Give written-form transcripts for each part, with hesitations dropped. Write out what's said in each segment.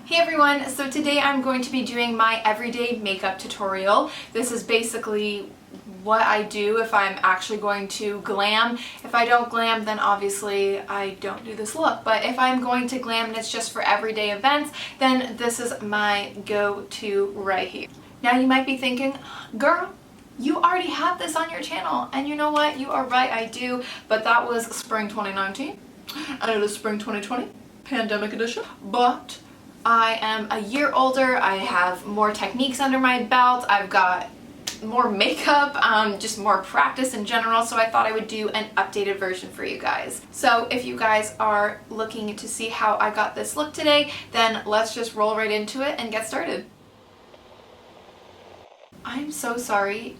Hey everyone, so today I'm going to be doing my everyday makeup tutorial. This is basically what I do if I'm actually going to glam. If I don't glam, then obviously I don't do this look. But if I'm going to glam and it's just for everyday events, then this is my go-to right here. Now you might be thinking, girl, you already have this on your channel. And you know what? You are right, I do. But that was spring 2019 and it is spring 2020, pandemic edition. But I am a year older, I have more techniques under my belt, I've got more makeup, just more practice in general, so I thought I would do an updated version for you guys. So if you guys are looking to see how I got this look today, then let's just roll right into it and get started. I'm so sorry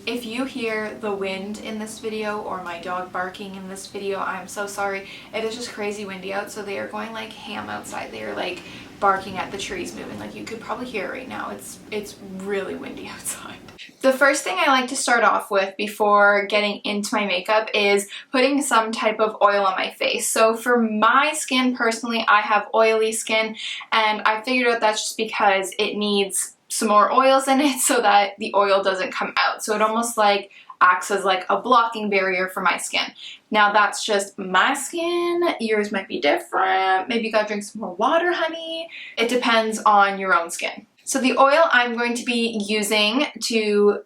if you hear the wind in this video or my dog barking in this video. I'm so sorry. It is just crazy windy out, so they are going like ham outside. They are like barking at the trees moving. Like you could probably hear it right now. It's really windy outside. The first thing I like to start off with before getting into my makeup is putting some type of oil on my face. So for my skin personally, I have oily skin, and I figured out that's just because it needs some more oils in it so that the oil doesn't come out. So it almost like acts as like a blocking barrier for my skin. Now that's just my skin. Yours might be different. Maybe you gotta drink some more water, honey. It depends on your own skin. So the oil I'm going to be using to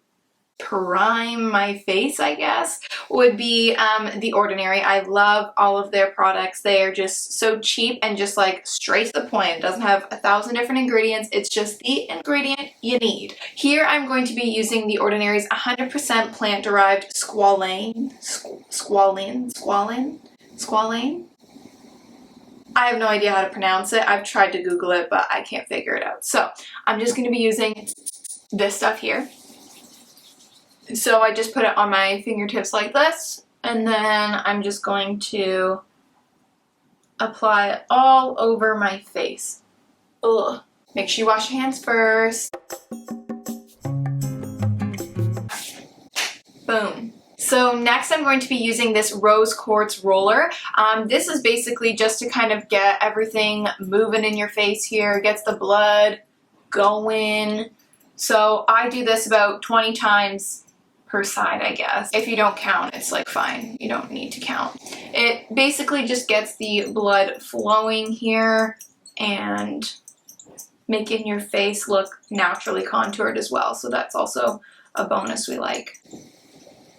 prime my face, I guess, would be The Ordinary. I love all of their products. They are just so cheap and just like straight to the point. It doesn't have 1,000 different ingredients. It's just the ingredient you need. Here I'm going to be using The Ordinary's 100% plant-derived Squalane. Squalane? I have no idea how to pronounce it. I've tried to Google it, but I can't figure it out. So I'm just going to be using this stuff here. So I just put it on my fingertips like this, and then I'm just going to apply it all over my face. Ugh. Make sure you wash your hands first. Boom. So next I'm going to be using this rose quartz roller. This is basically just to kind of get everything moving in your face here, gets the blood going. So I do this about 20 times per side, I guess. If you don't count, it's like fine. You don't need to count. It basically just gets the blood flowing here and making your face look naturally contoured as well. So that's also a bonus we like.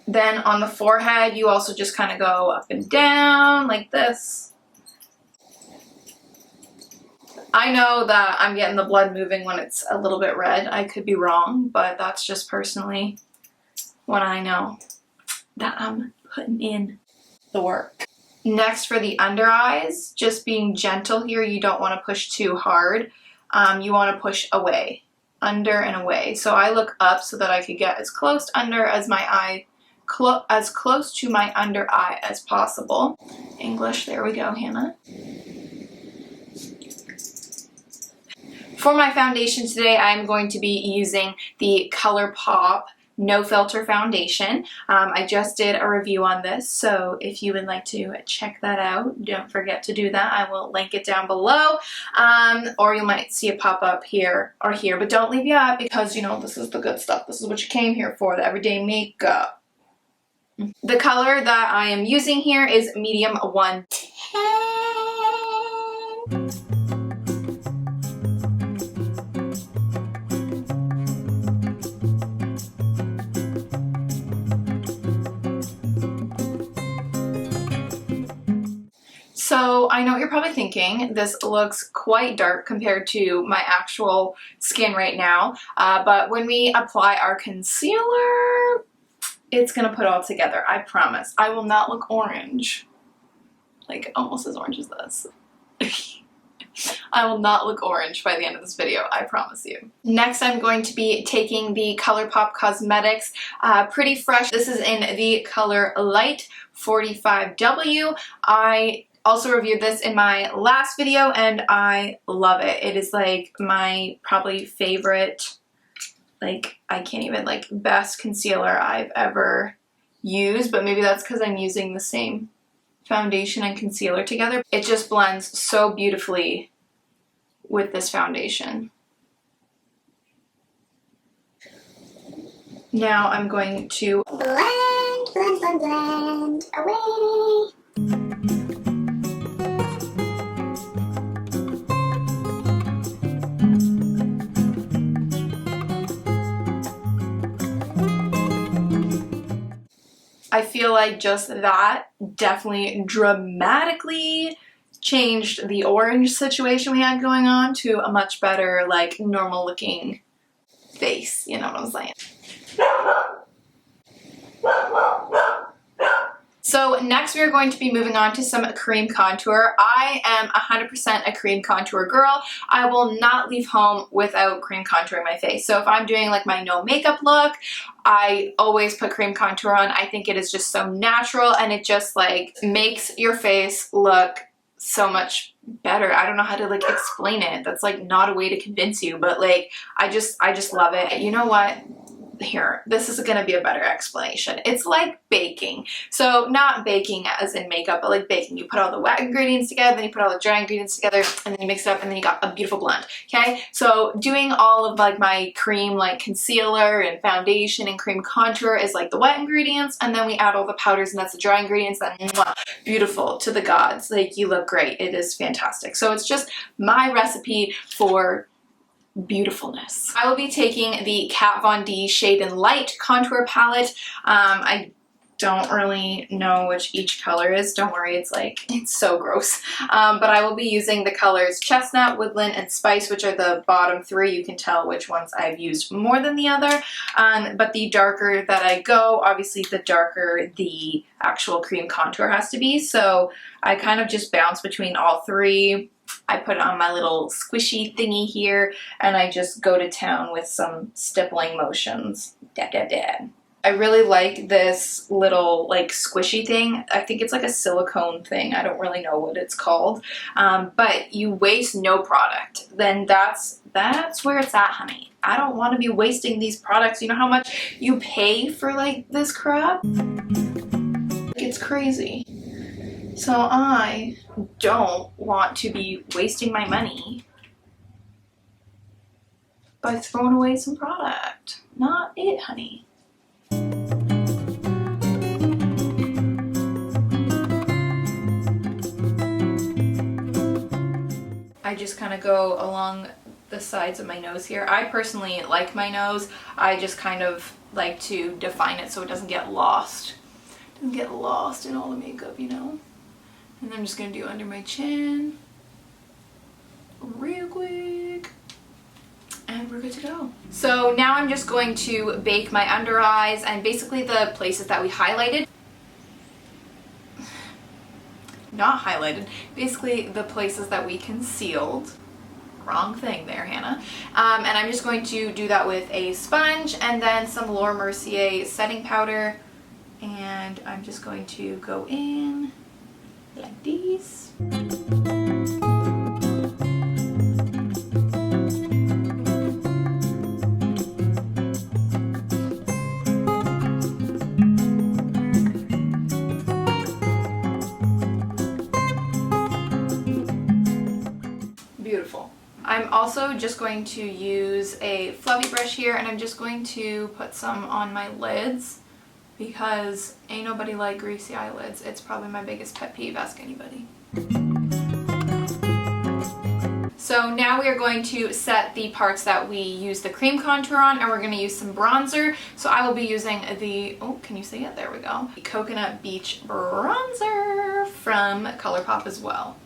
Then on the forehead, you also just kind of go up and down like this. I know that I'm getting the blood moving when it's a little bit red. I could be wrong, but that's just personally when I know that I'm putting in the work. Next, for the under eyes, just being gentle here. You don't want to push too hard. You want to push away, under and away. So I look up so that I could get as close under as my eye, as close to my under eye as possible. English, there we go, Hannah. For my foundation today, I'm going to be using the Colourpop No Filter Foundation. I just did a review on this, so if you would like to check that out, don't forget to do that. I will link it down below, or you might see it pop up here or here, but don't leave yet because, you know, this is the good stuff. This is what you came here for, the everyday makeup. The color that I am using here is medium 110. So I know what you're probably thinking, this looks quite dark compared to my actual skin right now, but when we apply our concealer, it's gonna put it all together, I promise. I will not look orange, like almost as orange as this. I will not look orange by the end of this video, I promise you. Next, I'm going to be taking the Colourpop Cosmetics Pretty Fresh. This is in the color Light 45W. I also reviewed this in my last video and I love it. It is like my probably favorite, like I can't even, like best concealer I've ever used, but maybe that's because I'm using the same foundation and concealer together. It just blends so beautifully with this foundation. Now I'm going to blend, blend, blend, blend away. I feel like just that definitely dramatically changed the orange situation we had going on to a much better, like, normal looking face, you know what I'm saying? So next we are going to be moving on to some cream contour. I am 100% a cream contour girl. I will not leave home without cream contouring my face. So if I'm doing like my no makeup look, I always put cream contour on. I think it is just so natural and it just like makes your face look so much better. I don't know how to like explain it. That's like not a way to convince you, but like I just love it. You know what? Here, this is gonna be a better explanation. It's like baking. So not baking as in makeup, but like baking. You put all the wet ingredients together, then you put all the dry ingredients together, and then you mix it up, and then you got a beautiful blend, okay? So doing all of like my cream, like concealer and foundation and cream contour is like the wet ingredients, and then we add all the powders, and that's the dry ingredients. Then beautiful to the gods. Like, you look great. It is fantastic. So it's just my recipe for beautifulness. I will be taking the Kat Von D Shade and Light contour palette. I don't really know which each color is. Don't worry, it's so gross. But I will be using the colors Chestnut, Woodland, and Spice, which are the bottom three. You can tell which ones I've used more than the other. But the darker that I go, obviously the darker the actual cream contour has to be. So I kind of just bounce between all three. I put on my little squishy thingy here, and I just go to town with some stippling motions. Dab, dab, dab. I really like this little like squishy thing. I think it's like a silicone thing. I don't really know what it's called. But you waste no product. Then that's where it's at, honey. I don't want to be wasting these products. You know how much you pay for like this crap? It's crazy. So I don't want to be wasting my money by throwing away some product. Not it, honey. I just kind of go along the sides of my nose here. I personally like my nose. I just kind of like to define it so it doesn't get lost. It doesn't get lost in all the makeup, you know? And I'm just going to do under my chin real quick, and we're good to go. So now I'm just going to bake my under eyes and basically the places that we highlighted. Not highlighted, basically the places that we concealed. Wrong thing there, Hannah. And I'm just going to do that with a sponge and then some Laura Mercier setting powder, and I'm just going to go in like these. Beautiful. I'm also just going to use a fluffy brush here, and I'm just going to put some on my lids, because ain't nobody like greasy eyelids. It's probably my biggest pet peeve, ask anybody. So now we are going to set the parts that we use the cream contour on, and we're going to use some bronzer. So I will be using the, oh, can you see it? There we go. The Coconut Beach Bronzer from Colourpop as well.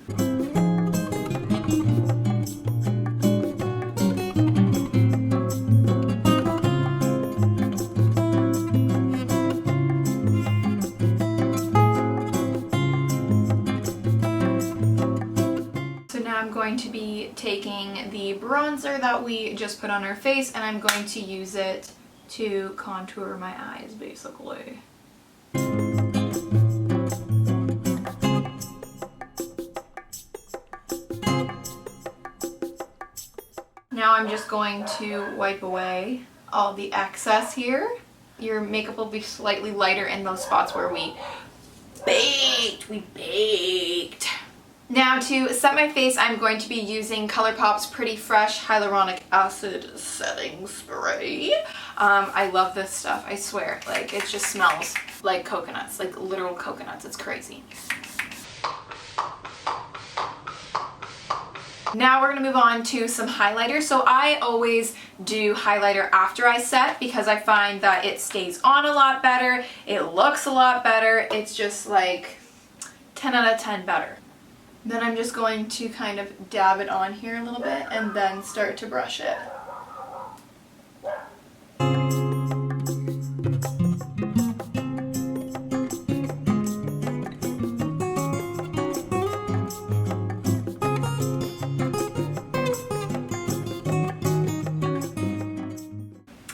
I'm going to be taking the bronzer that we just put on our face, and I'm going to use it to contour my eyes, basically. Now I'm just going to wipe away all the excess here. Your makeup will be slightly lighter in those spots where we baked. Now to set my face, I'm going to be using Colourpop's Pretty Fresh Hyaluronic Acid Setting Spray. I love this stuff, I swear. Like, it just smells like coconuts, like literal coconuts. It's crazy. Now we're going to move on to some highlighter. So I always do highlighter after I set because I find that it stays on a lot better. It looks a lot better. It's just like 10 out of 10 better. Then I'm just going to kind of dab it on here a little bit and then start to brush it.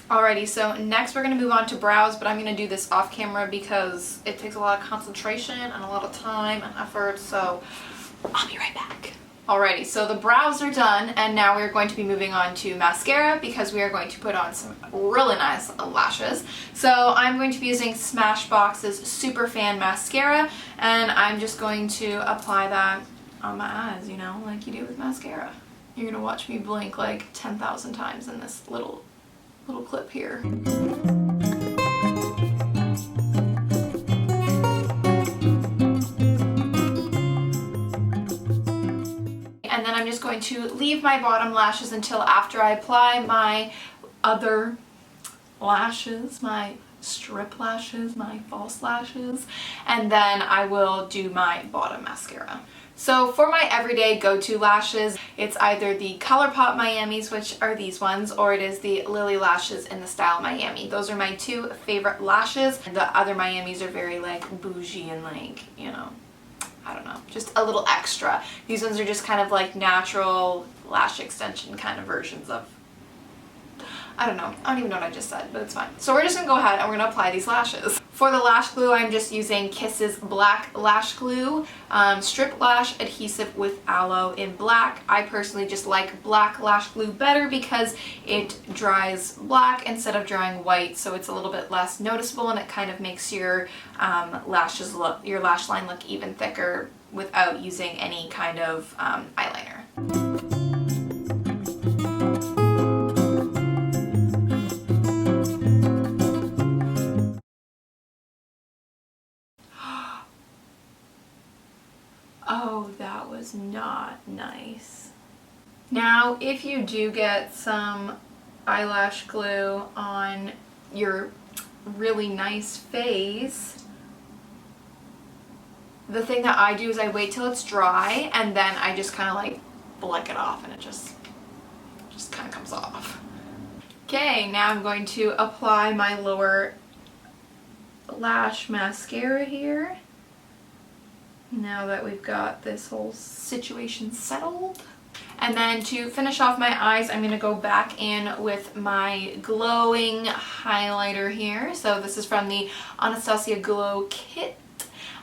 Alrighty, so next we're going to move on to brows, but I'm going to do this off camera because it takes a lot of concentration and a lot of time and effort, so I'll be right back. Alrighty, so the brows are done, and now we're going to be moving on to mascara because we are going to put on some really nice lashes. So I'm going to be using Smashbox's Superfan mascara, and I'm just going to apply that on my eyes, you know, like you do with mascara. You're going to watch me blink like 10,000 times in this little clip here. And then I'm just going to leave my bottom lashes until after I apply my other lashes, my strip lashes, my false lashes, and then I will do my bottom mascara. So for my everyday go-to lashes, it's either the Colourpop Miamis, which are these ones, or it is the Lily Lashes in the style Miami. Those are my two favorite lashes. The other Miamis are very like bougie and like, you know, I don't know, just a little extra. These ones are just kind of like natural lash extension kind of versions of, I don't know, I don't even know what I just said, but it's fine. So we're just gonna go ahead and we're gonna apply these lashes. For the lash glue, I'm just using Kiss's Black Lash Glue, Strip Lash Adhesive with Aloe in black. I personally just like black lash glue better because it dries black instead of drying white, so it's a little bit less noticeable and it kind of makes your lashes look, your lash line look even thicker without using any kind of eyeliner. Oh, that was not nice. Now, if you do get some eyelash glue on your really nice face, the thing that I do is I wait till it's dry and then I just kind of like flick it off and it just kind of comes off. Okay, now I'm going to apply my lower lash mascara here. Now that we've got this whole situation settled. And then to finish off my eyes, I'm going to go back in with my glowing highlighter here. So this is from the Anastasia Glow Kit.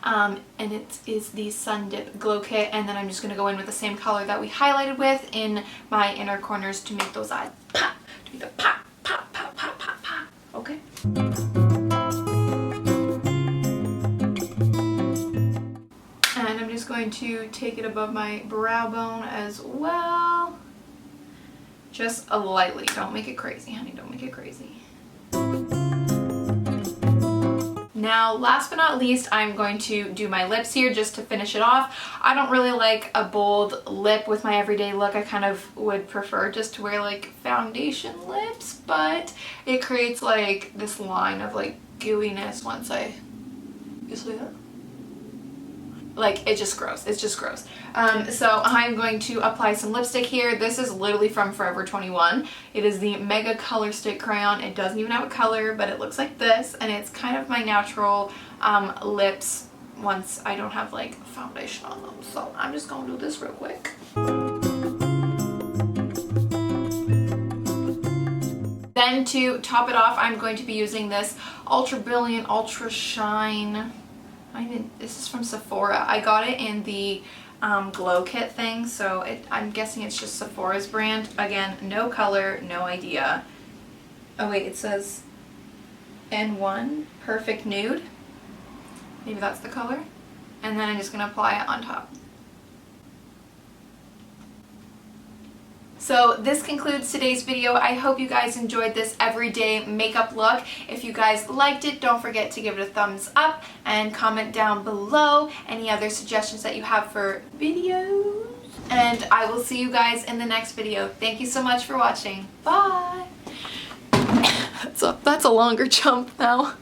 And it is the Sun Dip Glow Kit. And then I'm just going to go in with the same color that we highlighted with in my inner corners to make those eyes pop. To be the pop, pop, pop, pop, pop, pop. Okay? And I'm just going to take it above my brow bone as well. Just lightly. Don't make it crazy, honey. Don't make it crazy. Now, last but not least, I'm going to do my lips here just to finish it off. I don't really like a bold lip with my everyday look. I kind of would prefer just to wear like foundation lips, but it creates like this line of like gooiness once you see that? Like, it's just gross. It's just gross. So I'm going to apply some lipstick here. This is literally from Forever 21. It is the Mega Color Stick Crayon. It doesn't even have a color, but it looks like this, and it's kind of my natural lips once I don't have like foundation on them. So I'm just gonna do this real quick. Then to top it off, I'm going to be using this Ultra Brilliant Ultra Shine. This is from Sephora. I got it in the glow kit thing, so I'm guessing it's just Sephora's brand. Again, no color, no idea. Oh wait, it says N1 Perfect Nude. Maybe that's the color. And then I'm just gonna apply it on top. So this concludes today's video. I hope you guys enjoyed this everyday makeup look. If you guys liked it, don't forget to give it a thumbs up and comment down below any other suggestions that you have for videos. And I will see you guys in the next video. Thank you so much for watching. Bye! That's a longer jump now.